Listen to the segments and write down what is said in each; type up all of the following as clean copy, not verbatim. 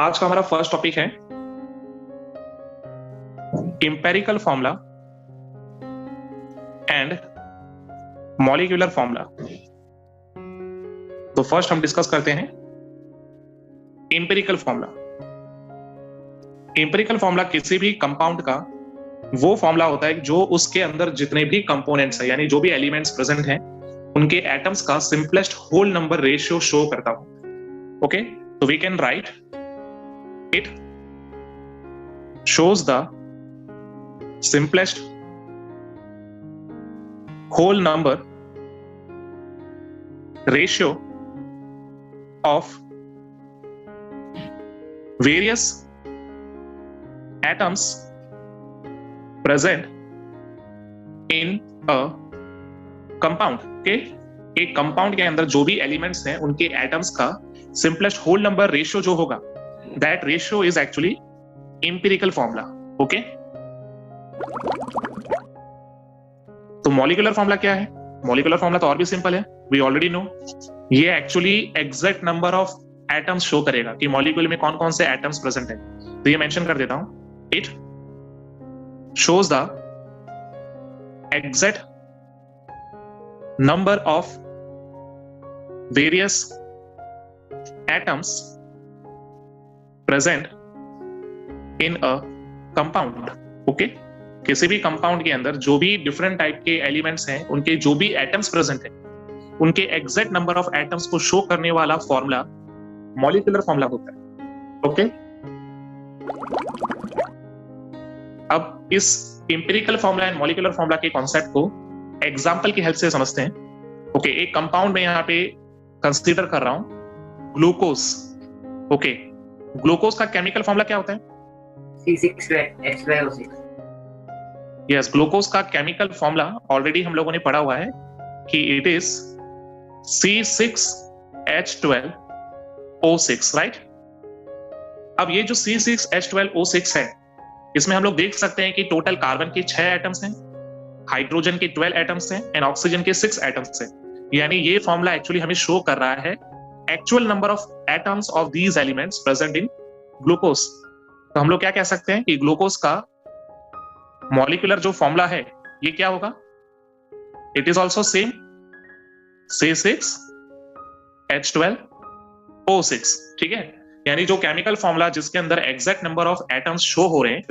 आज का हमारा फर्स्ट टॉपिक है empirical formula and molecular formula. तो फर्स्ट हम डिस्कस करते हैं इंपेरिकल फॉर्मूला। इंपेरिकल फॉर्मूला किसी भी कंपाउंड का वो फॉर्मूला होता है जो उसके अंदर जितने भी कंपोनेंट्स है यानी जो भी एलिमेंट्स प्रेजेंट हैं उनके एटम्स का simplest whole number ratio show करता हूं। ओके, तो we can write it shows the simplest whole number ratio of various atoms present in a compound। के एक कंपाउंड के अंदर जो भी एलिमेंट्स हैं उनके एटम्स का सिंपलेस्ट होल नंबर रेशियो जो होगा that ratio is actually empirical formula. Okay, तो मॉलिक्यूलर फॉर्मूला क्या है? मॉलिक्यूलर फॉर्मूला तो और भी सिंपल है, वी ऑलरेडी नो। ये actually exact number of atoms show करेगा कि मॉलिक्यूल में कौन कौन से एटम्स प्रेजेंट है। तो ये मेंशन कर देता हूं, it shows the exact number of various atoms present in a compound. Okay, किसी भी कंपाउंड के अंदर जो भी डिफरेंट टाइप के एलिमेंट्स हैं उनके जो भी एटम्स प्रेजेंट हैं उनके एग्जैक्ट नंबर ऑफ एटम्स को शो करने वाला फॉर्मूला मॉलिक्यूलर फॉर्मूला होता है। ओके, अब इस empirical formula and molecular formula के कॉन्सेप्ट को एग्जांपल की हेल्प से समझते हैं। ओके, एक कंपाउंड में यहां पे कंसीडर कर रहा हूं ग्लूकोज। ओके, ग्लूकोज का केमिकल फॉर्मूला क्या होता है? C6H12O6। यस, ग्लूकोज का केमिकल फॉर्मूला ऑलरेडी हम लोगों ने पढ़ा हुआ है कि इट इज C6H12O6, राइट। अब ये जो C6H12O6 है इसमें हम लोग देख सकते हैं कि टोटल कार्बन के 6 एटम्स हैं, हाइड्रोजन के 12 एटम्स हैं एंड ऑक्सीजन के 6 एटम्स हैं। यानी ये फॉर्मूला एक्चुअली हमें शो कर रहा है actual number of atoms of these elements present in glucose. तो हम लोग क्या कह सकते हैं कि ग्लूकोज का मॉलिक्यूलर जो फॉर्मूला है ये क्या होगा? It is also same C6H12O6। ठीक है, यानी जो केमिकल फॉर्मूला जिसके अंदर exact number of atoms show हो रहे हैं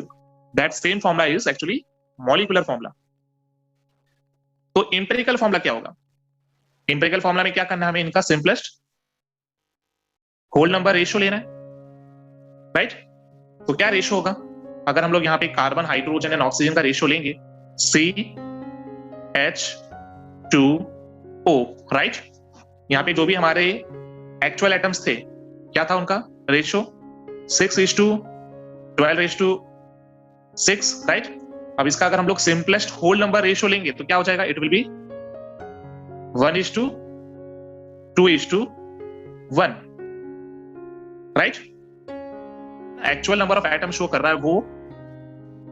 that same formula is actually molecular formula. तो इंपेरिकल फॉर्मूला क्या होगा? इंपेरिकल फॉर्मूला में क्या करना है हमें? इनका सिंपलेस्ट होल नंबर रेशियो लेना है, राइट। तो क्या रेशियो होगा? अगर हम लोग यहाँ पे कार्बन, हाइड्रोजन एंड ऑक्सीजन का रेशियो लेंगे CH2O, राइट। यहाँ पे जो भी हमारे एक्चुअल एटम्स थे क्या था उनका रेशियो? 6:12:6, राइट। अब इसका अगर हम लोग सिंपलेस्ट होल नंबर रेशियो लेंगे तो क्या हो जाएगा? It will B 1:2:1, right. Actual number of atom show कर रहा है वो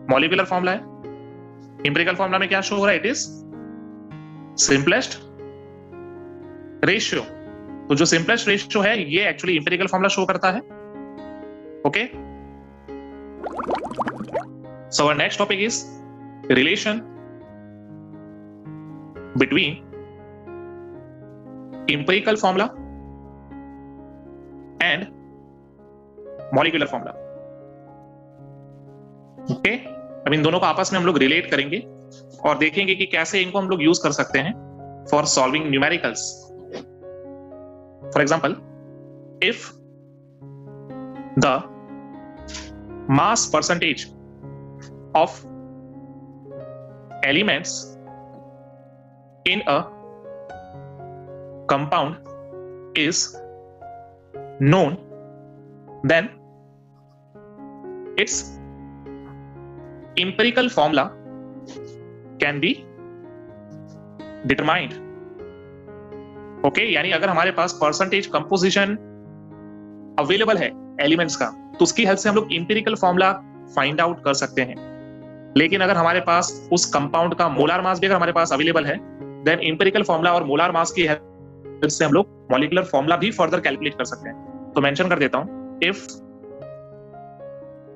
मॉलिक्यूलर फॉर्मूला है। इंपेरिकल फॉर्मूला में क्या शो हो रहा है? It is simplest ratio. तो जो सिंपलेस्ट रेशियो है ये एक्चुअली इंपेरिकल फॉर्मूला शो करता है। Okay, so our next topic is relation between empirical formula and molecular formula. Okay, अब इन दोनों को आपस में हम लोग रिलेट करेंगे और देखेंगे कि कैसे इनको हम लोग यूज कर सकते हैं for solving numericals. For example, if the mass percentage of elements in a compound is known, then its empirical formula can be determined। Okay, यानी अगर हमारे पास परसेंटेज कंपोजिशन अवेलेबल है एलिमेंट्स का तो उसकी हेल्प से हम लोग इंपेरिकल फॉर्मूला फाइंड आउट कर सकते हैं। लेकिन अगर हमारे पास उस कंपाउंड का मोलार मास भी अगर हमारे पास अवेलेबल है देन इंपेरिकल फॉर्मूला और मोलार मास की हेल्प से हम लोग मॉलिक्यूलर फॉर्मूला भी फर्दर कैलकुलेट कर सकते हैं। तो मेंशन कर देता हूं, if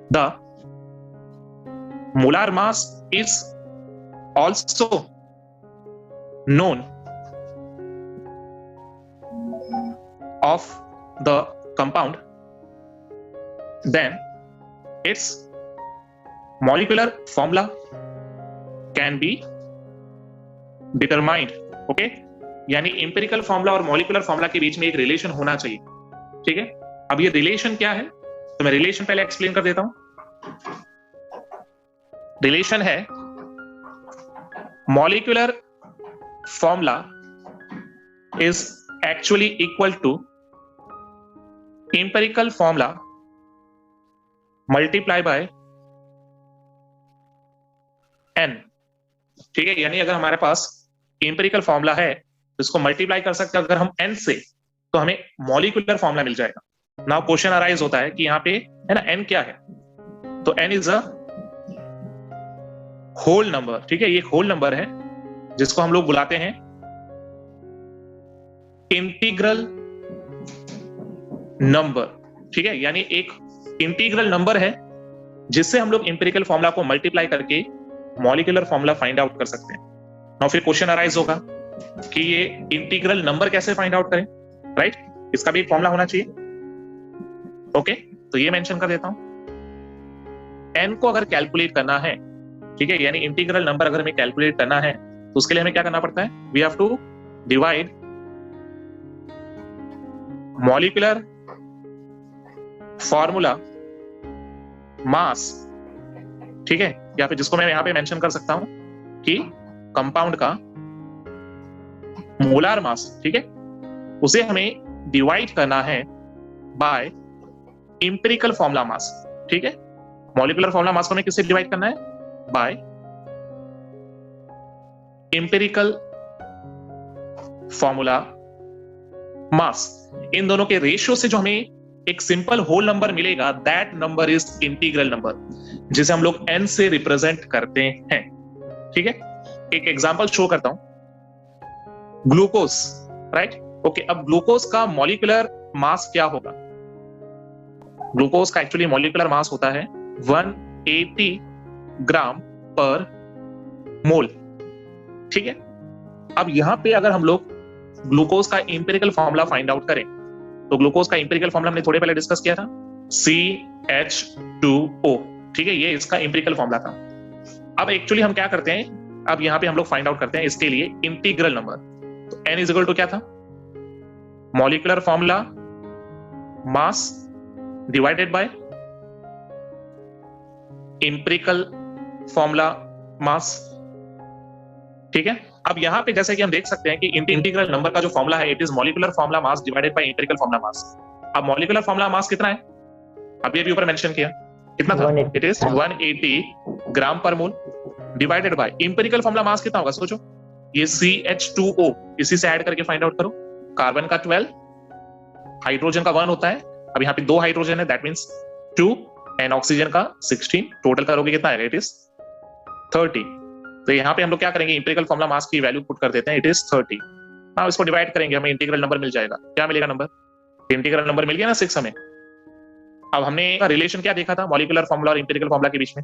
The molar mass is also known of the compound, then its molecular formula can be determined. Okay, यानी एम्पिरिकल फॉर्मूला और मॉलिकुलर फॉर्मूला के बीच में एक रिलेशन होना चाहिए. ठीक है, अब ये रिलेशन क्या है, तो मैं रिलेशन पहले एक्सप्लेन कर देता हूं. रिलेशन है molecular formula is actually equal to empirical formula multiply by n. ठीक है, यानी अगर हमारे पास एम्पिरिकल फॉर्मूला है तो इसको मल्टीप्लाई कर सकते हैं अगर हम n से, तो हमें मॉलिकुलर फॉर्मूला मिल जाएगा. नाउ क्वेश्चन अराइज होता है कि यहाँ पे है ना n क्या है, तो n is a whole number. ठीक है, ये होल नंबर है जिसको हम लोग बुलाते हैं इंटीग्रल नंबर. ठीक है, यानी एक इंटीग्रल नंबर है जिससे हम लोग एम्पिरिकल फॉर्मूला को मल्टीप्लाई करके मॉलिकुलर फॉर्मूला फाइंड आउट कर सकते हैं. नाउ फिर क्वेश्चन अराइज होगा कि ये इंटीग्रल नंबर कैसे फाइंड आउट करें, राइट? इसका भी एक फॉर्मूला होना चाहिए. ओके, तो ये मेंशन कर देता हूं. n को अगर कैलकुलेट करना है, ठीक है, यानी इंटीग्रल नंबर अगर हमें कैलकुलेट करना है, तो उसके लिए हमें क्या करना पड़ता है, we have to divide molecular formula mass. ठीक है, या फिर जिसको मैं यहां पे मेंशन कर सकता हूं कि कंपाउंड का मोलार मास. ठीक है, उसे हमें डिवाइड करना है बाय एम्पिरिकल फॉर्मूला मास. ठीक है, मॉलिकुलर फॉर्मूला मास को हमें किससे डिवाइड करना है, बाय एम्पिरिकल फॉर्मूला मास. इन दोनों के रेशियो से जो हमें एक सिंपल होल नंबर मिलेगा, that number is integral number, जिसे हम लोग n से रिप्रेजेंट करते हैं. ठीक है, एक एग्जांपल शो करता हूं. Glucose, right? ओके, अब ग्लूकोज का मॉलिकुलर मास क्या होगा? ग्लूकोज का एक्चुअली मॉलिकुलर मास होता है 180 ग्राम पर मोल. ठीक है, अब यहां पे अगर हम लोग ग्लूकोज का एम्पिरिकल फॉर्मूला फाइंड आउट करें, तो ग्लूकोज का एम्पिरिकल फॉर्मूला हमने थोड़े पहले डिस्कस किया था, CH2O. ठीक है, ये इसका एम्पिरिकल फॉर्मूला था. अब एक्चुअली हम क्या करते हैं, अब यहां पे हम लोग फाइंड आउट करते हैं इसके लिए इंटीग्रल नंबर. तो n इज इक्वल टू क्या था, molecular formula mass divided by empirical formula mass. ठीक है, अब यहां पे जैसे कि हम देख सकते हैं कि इंटीग्रल नंबर का जो फॉर्मूला है, it is molecular formula mass divided by empirical formula मास. अब मॉलिकुलर फॉर्मूला मास कितना है, अभी अभी ऊपर मेंशन किया, कितना था, इट इज 180 ग्राम पर मोल डिवाइडेड बाय एम्पिरिकल फॉर्मूला मास कितना होगा, सोचो. ये CH2O, इसी से ऐड करके फाइंड आउट करो. कार्बन का 12, हाइड्रोजन का 1 होता है. अब यहाँ पे 2 हाइड्रोजन है, दैट मींस 2, एंड ऑक्सीजन का 16. टोटल करोगे कितना है, इट इज 30. तो यहाँ पे हम लोग क्या करेंगे, इंटीग्रल फॉर्मूला मास की वैल्यू पुट कर देते हैं, इट इज 30. हाँ, इसको डिवाइड करेंगे, हमें इंटीग्रल नंबर मिल जाएगा. क्या मिलेगा नंबर, इंटीग्रल नंबर मिल गया ना 6 हमें. अब हमने रिलेशन क्या देखा था मॉलिकुलर फॉर्मूला और इंटीग्रल फॉर्मूला के बीच में,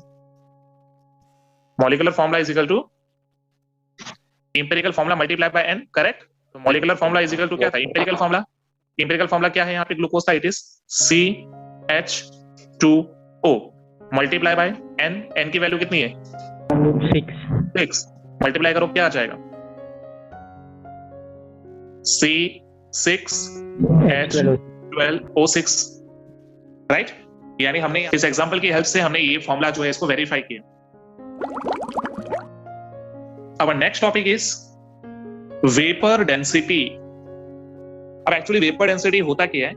molecular formula is equal to empirical formula multiply by n, correct? तो molecular formula is equal to क्या था, इंपेरिकल फॉर्मूला. इंपेरिकल फॉर्मूला क्या है यहाँ पे ग्लूकोज का, it is CH2O multiply by n. n की वैल्यू कितनी है, 6. मल्टीप्लाई करो, क्या आ जाएगा, C6H12O6, राइट? यानी हमने इस एग्जांपल की हेल्प से हमने ये फॉर्मूला जो है इसको वेरीफाई किया. Our next topic is vapor density. अब एक्चुअली वेपर डेंसिटी होता क्या है,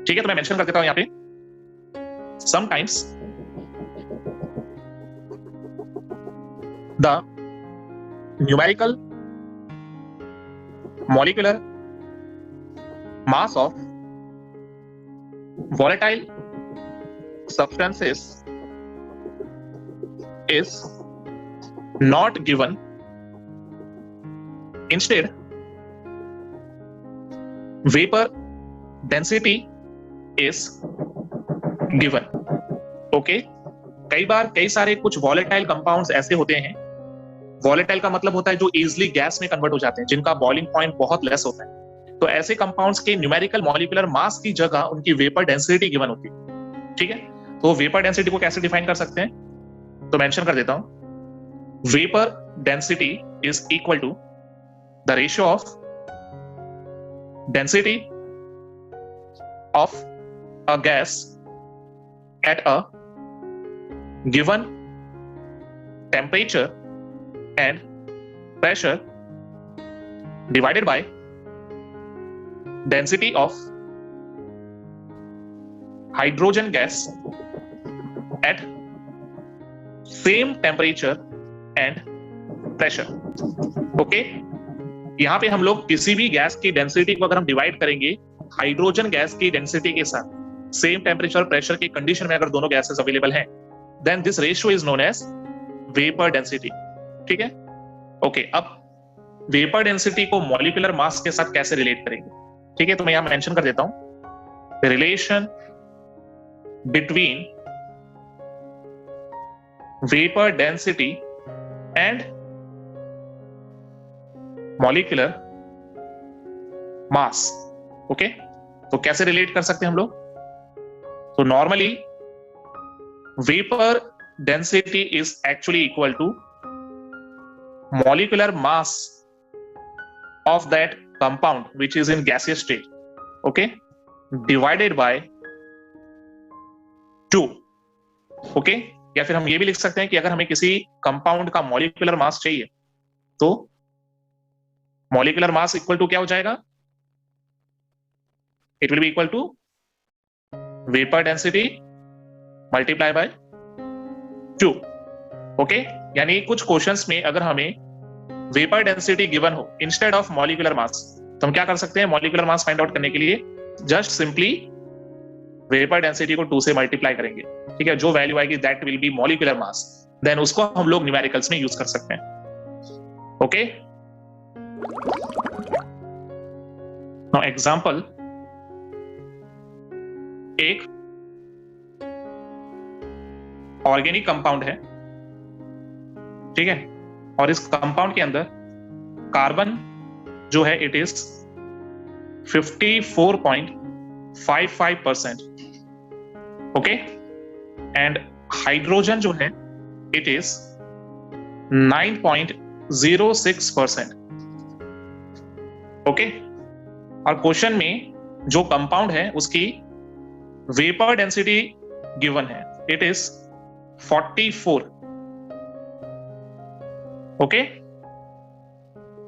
ठीक है, तो मैं मेंशन कर देता हूं यहां पे. Sometimes the numerical molecular mass of volatile substances is not given. Instead, vapor density is given. Okay, कई बार कई सारे कुछ वॉलेटाइल कंपाउंड्स ऐसे होते हैं, वॉलेटाइल का मतलब होता है जो इजिली गैस में कन्वर्ट हो जाते हैं, जिनका बॉइलिंग पॉइंट बहुत लेस होता है। तो ऐसे कंपाउंड्स के न्यूमेरिकल मॉलिक्यूलर मास की जगह उनकी वेपर डेंसिटी गिवन होती है। ठीक है, तो वेपर डेंसिटी को कैसे डिफाइन कर सकते हैं, तो मेंशन कर देता हूं। Vapour density is equal to the ratio of density of a gas at a given temperature and pressure divided by density of hydrogen gas at same temperature and pressure. Okay, यहां पे हम लोग किसी भी gas की density को अगर हम डिवाइड करेंगे हाइड्रोजन गैस की डेंसिटी के साथ, सेम टेम्परेचर प्रेशर की कंडीशन में अगर दोनों गैसेस अवेलेबल हैं, then this ratio is known as vapour density. ठीक है, ओके, अब वेपर डेंसिटी को मॉलिक्यूलर मास के साथ कैसे रिलेट करेंगे? ठीक है, तो मैं यहां मेंशन कर देता हूं, relation between vapour density and molecular mass. Okay, तो कैसे रिलेट कर सकते हैं हम लोग? तो normally vapour density is actually equal to molecular mass of that compound which is in gaseous state, okay, divided by 2. okay, या फिर हम ये भी लिख सकते हैं कि अगर हमें किसी कंपाउंड का मॉलिक्यूलर मास चाहिए तो मॉलिक्यूलर मास इक्वल टू क्या हो जाएगा? It will be equal to vapour density multiply by 2. Okay, यानी कुछ क्वेश्चंस में अगर हमें वेपर डेंसिटी गिवन हो इंस्टेड ऑफ मॉलिक्यूलर मास, तो हम क्या कर सकते हैं? मॉलिक्यूलर मास फाइंड आउट करने के लिए जस्ट सिंपली वेपर डेंसिटी को 2 से मल्टीप्लाई करेंगे। ठीक है, जो वैल्यू आएगी that will be molecular mass, then उसको हम लोग न्यूमेरिकल्स में यूज कर सकते हैं। ओके, नाउ एग्जांपल, एक ऑर्गेनिक कंपाउंड है, ठीक है, और इस कंपाउंड के अंदर कार्बन जो है it is 54.55%, okay, and hydrogen जो है इट इज 9.06%, ओके। और क्वेश्चन में जो कंपाउंड है उसकी वेपर डेंसिटी गिवन है, it is 44, okay,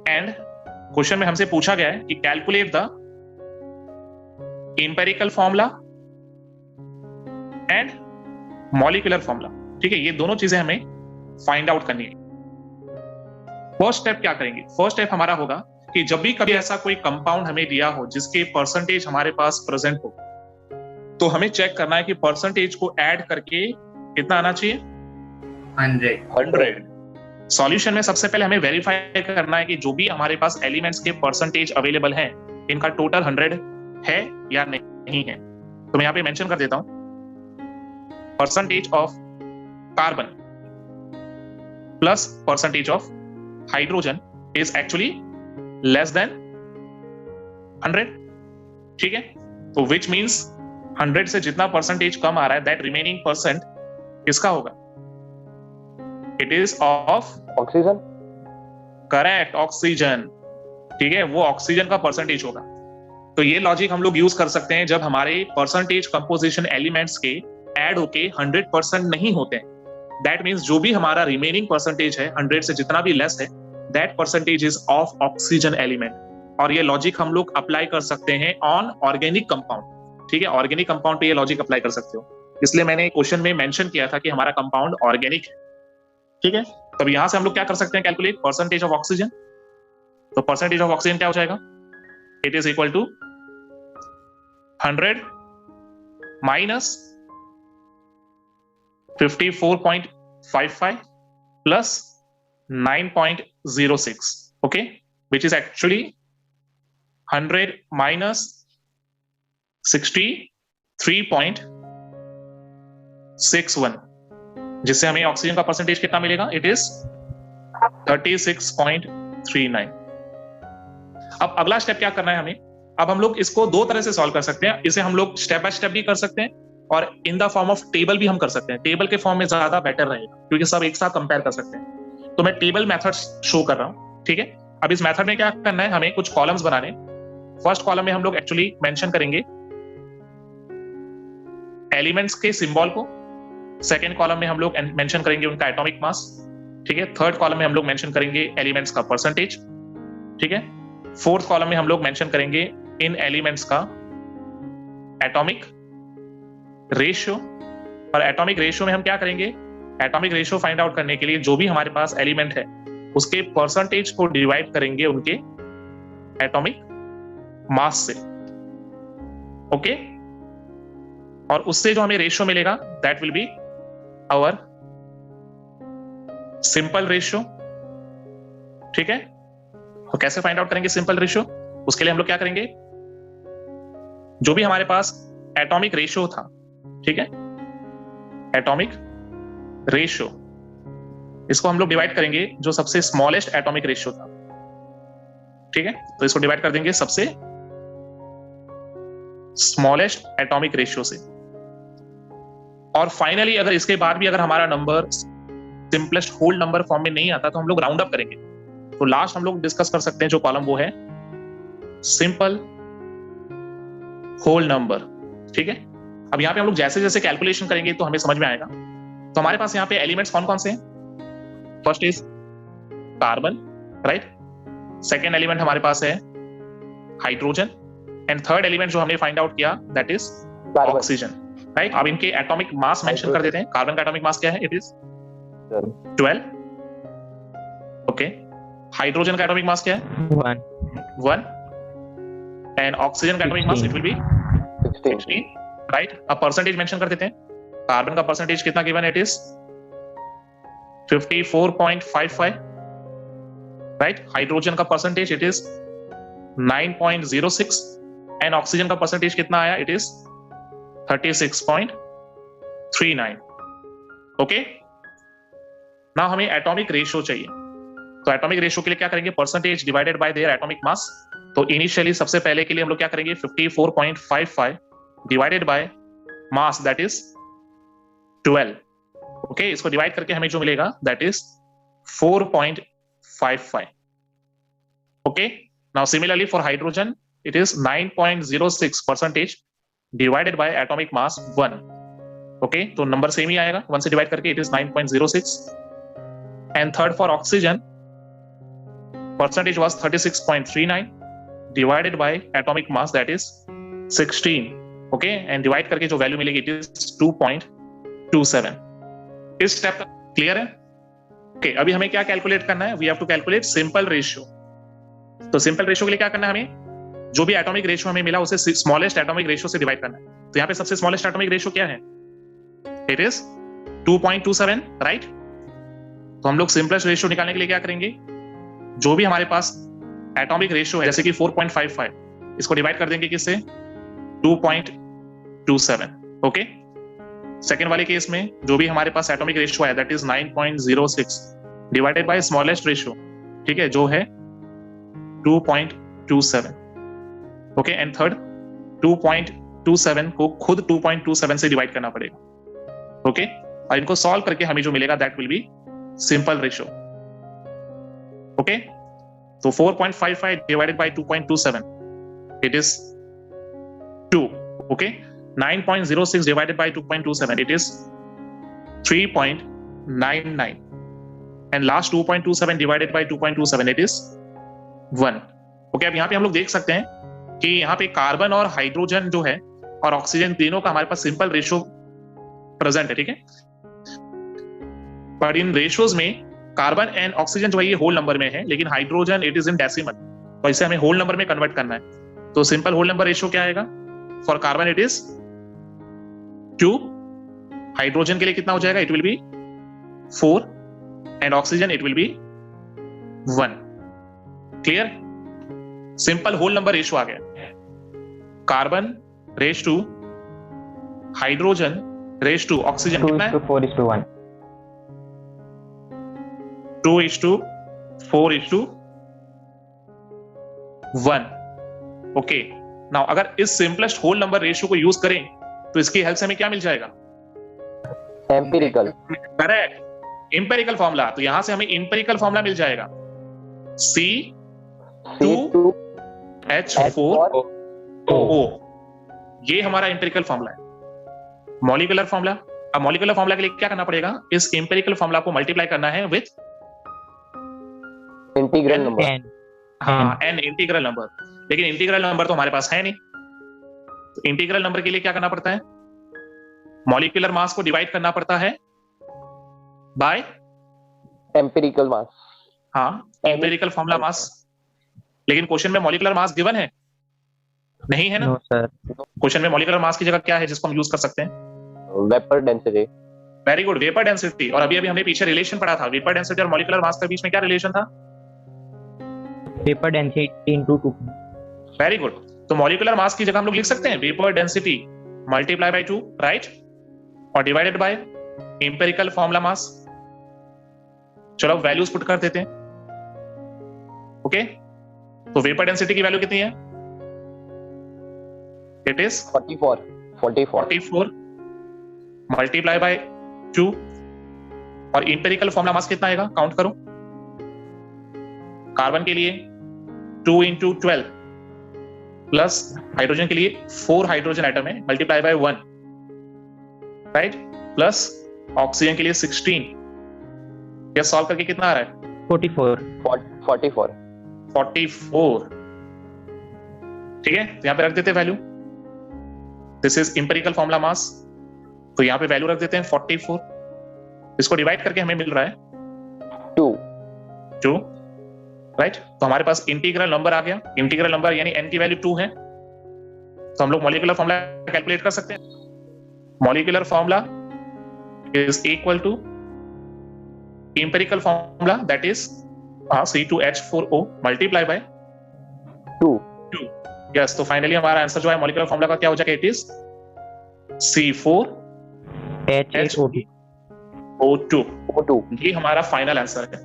and question में हमसे पूछा गया है कि calculate the empirical formula and molecular formula. ठीक है, ये दोनों चीजें हमें फाइंड आउट करनी है। फर्स्ट स्टेप क्या करेंगे? फर्स्ट स्टेप हमारा होगा कि जब भी कभी ऐसा कोई कंपाउंड हमें दिया हो जिसके परसेंटेज हमारे पास प्रेजेंट हो, तो हमें चेक करना है कि परसेंटेज को ऐड करके कितना आना चाहिए? 100। सॉल्यूशन में सबसे पहले हमें वेरीफाई करना है कि जो भी हमारे पास एलिमेंट्स के परसेंटेज अवेलेबल हैं, इनका टोटल 100 है या नहीं है। तो मैं यहां पे मेंशन कर देता हूं, percentage of carbon plus percentage of hydrogen is actually less than 100। ठीक है, तो विच मींस 100 से जितना परसेंटेज कम आ रहा है, दैट रिमेनिंग परसेंट किसका होगा? It is of oxygen. Correct, oxygen. ठीक है, वो ऑक्सीजन का परसेंटेज होगा। तो ये लॉजिक हम लोग यूज कर सकते हैं जब हमारे परसेंटेज कंपोजिशन एलिमेंट्स के ऐड होके 100% नहीं होते हैं। दैट मींस जो भी हमारा रिमेनिंग परसेंटेज है 100 से जितना भी लेस है, that percentage is of oxygen element. और ये लॉजिक हम लोग अप्लाई कर सकते हैं ऑन ऑर्गेनिक कंपाउंड। ठीक है, ऑर्गेनिक कंपाउंड पे ये लॉजिक अप्लाई कर सकते हो, इसलिए मैंने क्वेश्चन में मेंशन किया था कि हमारा कंपाउंड ऑर्गेनिक है। ठीक है, तब यहां से हम लोग क्या कर सकते हैं? Calculate percentage of oxygen. तो परसेंटेज ऑफ ऑक्सीजन क्या हो जाएगा? It is equal to 100 minus 54.55 plus 9.06, okay, which is actually 100 minus 63.6, 6:1, जिससे हमें ऑक्सीजन का परसेंटेज कितना मिलेगा? It is 36.39। अब अगला स्टेप क्या करना है हमें? अब हम लोग इसको दो तरह से सॉल्व कर सकते हैं। इसे हम लोग स्टेप बाय स्टेप भी कर सकते हैं और in the form of table भी हम कर सकते हैं। टेबल के फॉर्म में ज्यादा बेटर रहेगा क्योंकि सब एक साथ कंपेयर कर सकते हैं। तो मैं टेबल मेथड शो कर रहा हूं, ठीक है। अब इस मेथड में क्या करना है, हमें कुछ कॉलम्स बनाने। फर्स्ट कॉलम में हम लोग एक्चुअली मेंशन करेंगे एलिमेंट्स के सिंबल को। सेकेंड कॉलम में हम लोग मेंशन करेंगे उनका एटॉमिक मास, ठीक है। थर्ड कॉलम में हम लोग मेंशन करेंगे एलिमेंट्स का परसेंटेज, ठीक है। फोर्थ कॉलम में हम लोग मेंशन करेंगे इन एलिमेंट्स का एटॉमिक रेशियो। और एटॉमिक रेशियो में हम क्या करेंगे? एटॉमिक रेशियो फाइंड आउट करने के लिए जो भी हमारे पास एलिमेंट है उसके परसेंटेज को डिवाइड करेंगे उनके एटॉमिक मास से, ओके। और उससे जो हमें रेशियो मिलेगा that will be our simple ratio, ठीक है। तो कैसे फाइंड आउट करेंगे सिंपल रेशियो? उसके लिए हम लोग क्या करेंगे, जो भी हमारे पास एटॉमिक रेशियो था, ठीक है, एटॉमिक रेशियो, इसको हम लोग डिवाइड करेंगे जो सबसे स्मॉलेस्ट एटॉमिक रेशियो था, ठीक है। तो इसको डिवाइड कर देंगे सबसे स्मॉलेस्ट एटॉमिक रेशियो से। और फाइनली अगर इसके बाद भी अगर हमारा number simplest whole number form में नहीं आता तो हम लोग राउंड अप करेंगे। तो लास्ट हम लोग डिस्कस कर सकते हैं जो कॉलम, वो है सिंपल होल नंबर, ठीक है। अब यहां पे हम लोग जैसे जैसे कैलकुलेशन करेंगे तो हमें समझ में आएगा। तो हमारे पास यहाँ पे एलिमेंट्स कौन कौन से हैं? First is carbon, right. Second element हमारे पास है हाइड्रोजन एंड थर्ड एलिमेंट जो हमने फाइंड आउट किया दैट इज ऑक्सीजन, राइट। अब इनके एटॉमिक मास मेंशन कर देते हैं। कार्बन का एटॉमिक मास क्या है? It is 12, okay. हाइड्रोजन का एटॉमिक मास क्या है? 1 एंड ऑक्सीजन का atomic mass it will B 16, right. अब परसेंटेज मेंशन कर देते हैं। कार्बन का परसेंटेज कितना गिवन है? It is 54.55, right. हाइड्रोजन का percentage it is 9.06 and oxygen का परसेंटेज कितना आया? It is 36.39, okay. नाउ हमें एटॉमिक रेशियो चाहिए। तो एटॉमिक रेशियो के लिए क्या करेंगे? Percentage divided by their atomic mass. तो इनिशियली सबसे पहले के लिए हम लोग क्या करेंगे? 54.55 divided by mass that is 12, okay. इसको डिवाइड करके हमें जो मिलेगा that is 4.55, okay. Now similarly for hydrogen it is 9.06 percentage divided by atomic mass 1, okay. तो नंबर सेम ही आएगा, 1 से डिवाइड करके it is 9.06 and third for oxygen percentage was 36.39 divided by atomic mass that is 16, okay, and divide करके जो value मिलेगी it is 2.27। इस step तक clear है? ओके, अभी हमें क्या कैलकुलेट करना है? We have to calculate simple ratio. तो सिंपल रेशियो के लिए क्या करना है? हमें जो भी एटॉमिक रेशियो हमें मिला उसे स्मॉलेस्ट एटॉमिक रेशियो से डिवाइड करना है। तो यहाँ पे सबसे स्मॉलेस्ट एटॉमिक रेशियो क्या है? It is 2.27, right. तो हम लोग सिंपलेस्ट रेशियो निकालने के लिए क्या करेंगे? जो भी हमारे पास एटॉमिक रेशियो है जैसे कि 4.55, इसको डिवाइड कर देंगे किससे? 2.27, ओके। सेकेंड वाले केस में जो भी हमारे पास एटॉमिक रेशियो है that is 9.06 divided by smallest ratio, ठीक है, जो है 2.27, ओके। एंड थर्ड 2.27 को खुद 2.27 से डिवाइड करना पड़ेगा, ओके। और इनको सॉल्व करके हमें जो मिलेगा that will B simple ratio, okay. तो 4.55 divided by 2.27 it is 2, okay. 9.06 divided by 2.27 it is 3.99 and last 2.27 divided by 2.27 it is 1, okay। अब यहाँ पे हम लोग देख सकते हैं कि यहाँ पे कार्बन और हाइड्रोजन जो है और ऑक्सीजन तीनों का हमारे पास सिंपल रेशियो प्रेजेंट है, ठीक है। पर इन रेशियोज में कार्बन एंड ऑक्सीजन जो है ये होल नंबर में है, लेकिन hydrogen it is in decimal, तो इसे हमें होल नंबर में कन्वर्ट करना है। तो सिंपल होल नंबर रेशियो क्या आएगा? For carbon it is 2, hydrogen के लिए कितना हो जाएगा? It will be 4 and oxygen it will be 1, clear. Simple whole number ratio आ गया। Carbon raise to hydrogen race to oxygen कितना है? 2:4:1. 2:4:1. ओके, नाउ अगर इस सिंपलेस्ट होल नंबर रेशियो को यूज करें तो इसकी हेल्प से हमें क्या मिल जाएगा? एम्पिरिकल. Correct, empirical formula. तो यहां से हमें इंपेरिकल फॉर्मूला मिल जाएगा C2H4O. ये हमारा इंपेरिकल फॉर्मूला है. Molecular formula. अब मॉलिक्यूलर फॉर्मूला के लिए क्या करना पड़ेगा? इस इंपेरिकल फॉर्मूला को मल्टीप्लाई करना है विद इंटीग्रल नंबर. हाँ, n इंटीग्रल नंबर. लेकिन इंटीग्रल नंबर तो हमारे पास है नहीं. तो इंटीग्रल नंबर के लिए क्या करना पड़ता है? मॉलिक्यूलर मास को डिवाइड करना पड़ता है बाय एम्पिरिकल मास. हाँ, एम्पिरिकल फॉर्मूला मास. लेकिन क्वेश्चन में मॉलिक्यूलर मास गिवन है नहीं है ना? No sir. क्वेश्चन में मॉलिक्यूलर मास की जगह क्या है जिसको हम यूज कर सकते हैं? Vapour density. Very good, vapour density. और अभी हमने पीछे रिलेशन पढ़ा था, वेपर डेंसिटी और मॉलिक्यूलर मास के बीच में क्या रिलेशन था? Vapour density into 2. Very good. तो मॉलिक्यूलर मास की जगह हम लोग लिख सकते हैं vapour density multiply by 2, right, और divided by empirical formula mass. चलो वैल्यूज पुट कर देते हैं. ओके, तो वेपर डेंसिटी की वैल्यू कितनी है? It is 44 multiply by 2. और एम्पिरिकल फॉर्मूला मास कितना आएगा? काउंट करो. कार्बन के लिए 2 × 12 प्लस हाइड्रोजन के लिए 4 हाइड्रोजन एटम है, multiply by 1, right, plus oxygen के लिए 16. यह सॉल्व करके कितना आ रहा है? 44. ठीक है, तो यहां पे रख देते हैं value. This is empirical formula mass. तो यहां पे वैल्यू रख देते हैं 44. इसको डिवाइड करके हमें मिल रहा है 2, राइट. तो हमारे पास इंटीग्रल नंबर आ गया. इंटीग्रल नंबर यानी n की वैल्यू 2 है. तो हम लोग मॉलिक्यूलर फॉर्मूला कैलकुलेट कर सकते हैं. Molecular formula is equal to empirical formula, that is C2H4O multiply by 2. Yes, तो फाइनली हमारा आंसर जो है मॉलिक्यूलर फॉर्मूला का क्या हो जाएगा? It is C4H4O2. ये हमारा फाइनल आंसर है.